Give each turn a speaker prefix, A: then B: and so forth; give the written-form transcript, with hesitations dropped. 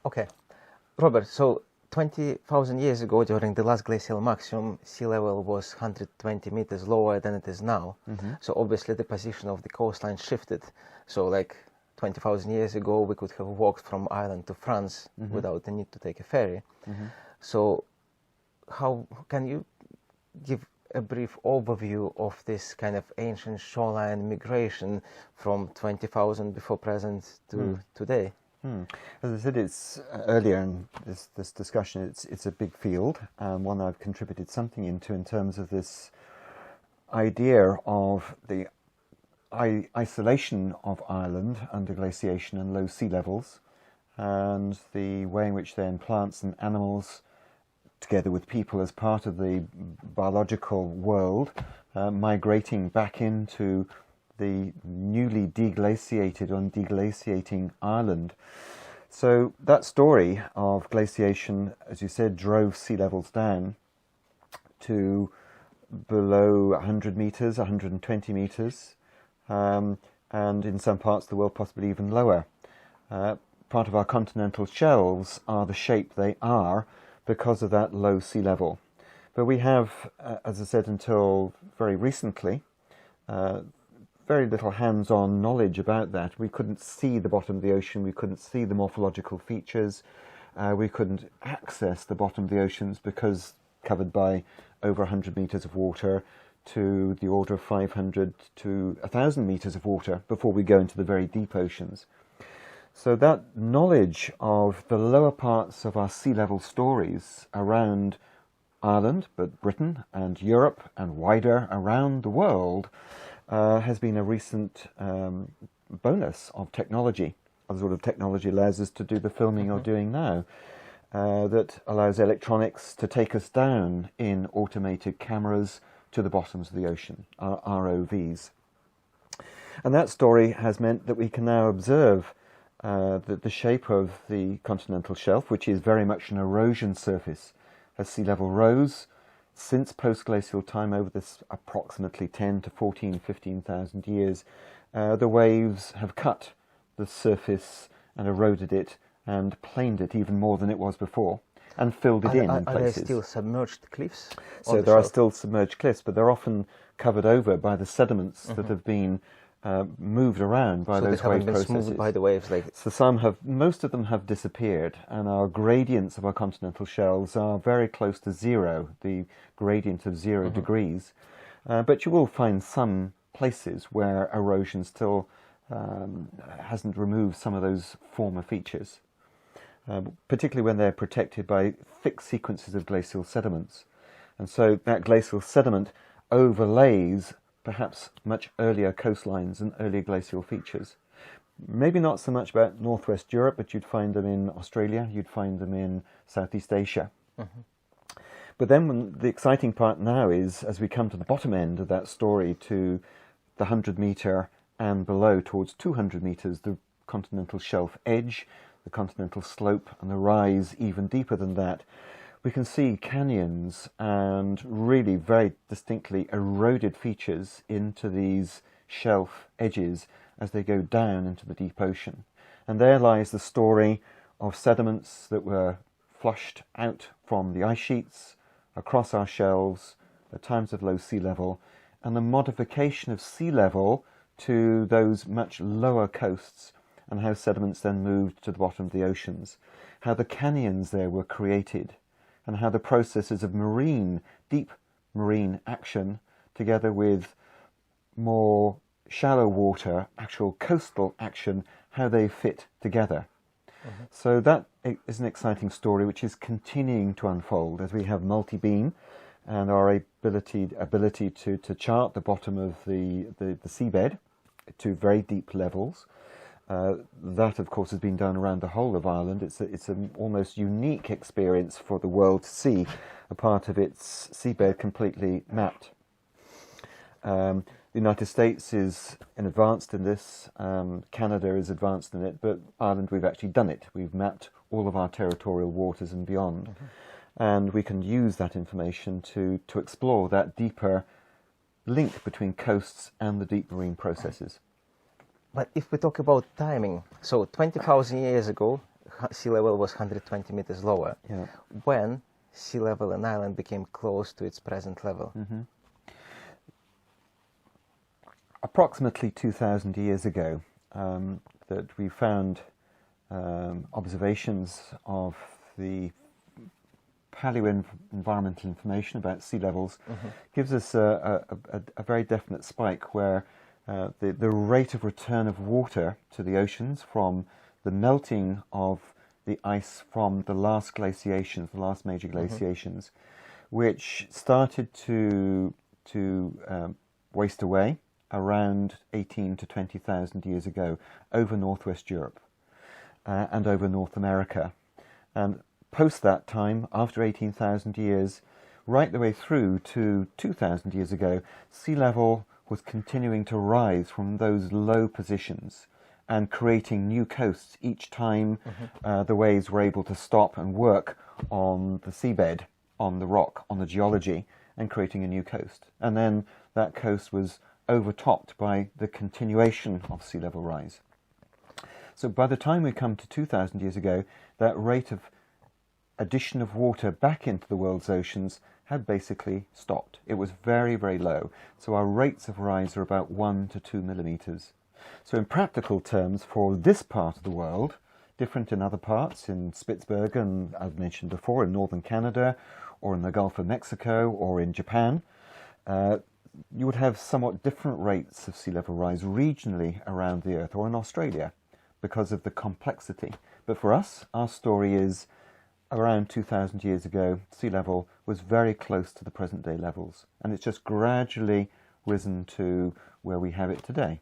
A: Okay, Robert, so 20,000 years ago, during the last glacial maximum, sea level was 120 meters lower than it is now. So obviously the position of the coastline shifted. So like 20,000 years ago, we could have walked from Ireland to France without the need to take a ferry. So how can you give a brief overview of this kind of ancient shoreline migration from 20,000 before present to today?
B: As I said, it's earlier in this discussion, it's a big field, one I've contributed something into in terms of this idea of the isolation of Ireland under glaciation and low sea levels, and the way in which then plants and animals, together with people as part of the biological world, migrating back into the newly deglaciated and deglaciating Ireland. So that story of glaciation, as you said, drove sea levels down to below 100 metres, 120 metres, and in some parts of the world possibly even lower. Part of our continental shelves are the shape they are because of that low sea level. But we have, as I said, until very recently, very little hands-on knowledge about that. We couldn't see the bottom of the ocean, we couldn't see the morphological features, we couldn't access the bottom of the oceans because covered by over 100 metres of water to the order of 500 to 1,000 metres of water before we go into the very deep oceans. So that knowledge of the lower parts of our sea level stories around Ireland, but Britain and Europe and wider around the world, has been a recent bonus of technology. The sort of technology allows us to do the filming you're doing now, that allows electronics to take us down in automated cameras to the bottoms of the ocean, our ROVs. And that story has meant that we can now observe the shape of the continental shelf, which is very much an erosion surface. As sea level rose, since post-glacial time, over this approximately 10 to 14, 15,000 years, the waves have cut the surface and eroded it and planed it even more than it was before and filled it in places.
A: Are there still submerged cliffs?
B: So there are still submerged cliffs, but they're often covered over by the sediments that have been moved around by those wave processes.
A: Smoothed by the waves,
B: So most of them have disappeared, and our gradients of our continental shelves are very close to zero, the gradient of 0 degrees. But you will find some places where erosion still hasn't removed some of those former features, particularly when they're protected by thick sequences of glacial sediments. And so that glacial sediment overlays perhaps much earlier coastlines and earlier glacial features. Maybe not so much about northwest Europe, but you'd find them in Australia, you'd find them in Southeast Asia. But then the exciting part now is, as we come to the bottom end of that story, to the 100 metre and below towards 200 metres, the continental shelf edge, the continental slope, and the rise even deeper than that, we can see canyons and really very distinctly eroded features into these shelf edges as they go down into the deep ocean. And there lies the story of sediments that were flushed out from the ice sheets across our shelves at times of low sea level, and the modification of sea level to those much lower coasts, and how sediments then moved to the bottom of the oceans, how the canyons there were created, and how the processes of deep marine action, together with more shallow water, actual coastal action, how they fit together. So that is an exciting story which is continuing to unfold as we have multi-beam and our ability to chart the bottom of the seabed to very deep levels. That, of course, has been done around the whole of Ireland. It's an almost unique experience for the world to see a part of its seabed completely mapped. The United States is advanced in this, Canada is advanced in it, but Ireland, we've actually done it. We've mapped all of our territorial waters and beyond. And we can use that information to explore that deeper link between coasts and the deep marine processes.
A: But if we talk about timing, so 20,000 years ago, sea level was 120 meters lower.
B: Yeah.
A: When sea level in Ireland became close to its present level.
B: Approximately 2,000 years ago, that we found observations of the paleo-environmental information about sea levels gives us a very definite spike where the rate of return of water to the oceans from the melting of the ice from the last glaciations, the last major glaciations, which started to waste away around 18 to 20,000 years ago over Northwest Europe and over North America. And post that time, after 18,000 years, right the way through to 2,000 years ago, sea level was continuing to rise from those low positions and creating new coasts each time the waves were able to stop and work on the seabed, on the rock, on the geology, and creating a new coast. And then that coast was overtopped by the continuation of sea level rise. So by the time we come to 2,000 years ago, that rate of addition of water back into the world's oceans had basically stopped. It was very, very low. So our rates of rise are about 1 to 2 millimeters. So in practical terms, for this part of the world, different in other parts, in Spitsbergen, I've mentioned before, in northern Canada, or in the Gulf of Mexico, or in Japan, you would have somewhat different rates of sea level rise regionally around the Earth, or in Australia, because of the complexity. But for us, our story is around 2,000 years ago, sea level was very close to the present day levels, and it's just gradually risen to where we have it today.